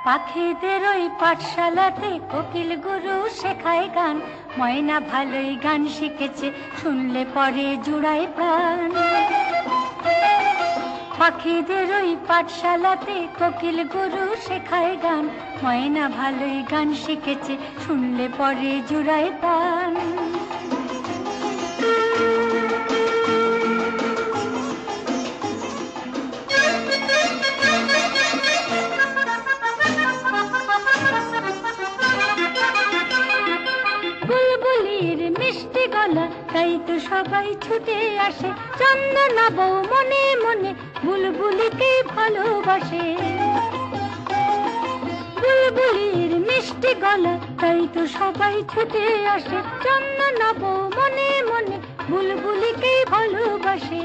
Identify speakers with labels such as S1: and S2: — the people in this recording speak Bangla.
S1: পাখিদের ওই পাঠশালাতে কোকিল গুরু শেখায় গান, ময়না ভালোই গান শিখেছে, শুনলে পরে জুড়ায় প্রাণ। পাখিদের ওই পাঠশালাতে কোকিল গুরু শেখায় গান, ময়না ভালোই গান শিখেছে, শুনলে পরে জুড়ায় প্রাণ। বুলবুলির মিষ্টি গলা, তাই তো সবাই ছুটে আসে, চন্দনা বউ মনে মনে বুলবুলিকে ভালোবাসে। বুলবুলির মিষ্টি গলা, তাই তো সবাই ছুটে আসে, চন্দনা বউ মনে মনে বুলবুলিকে ভালোবাসে।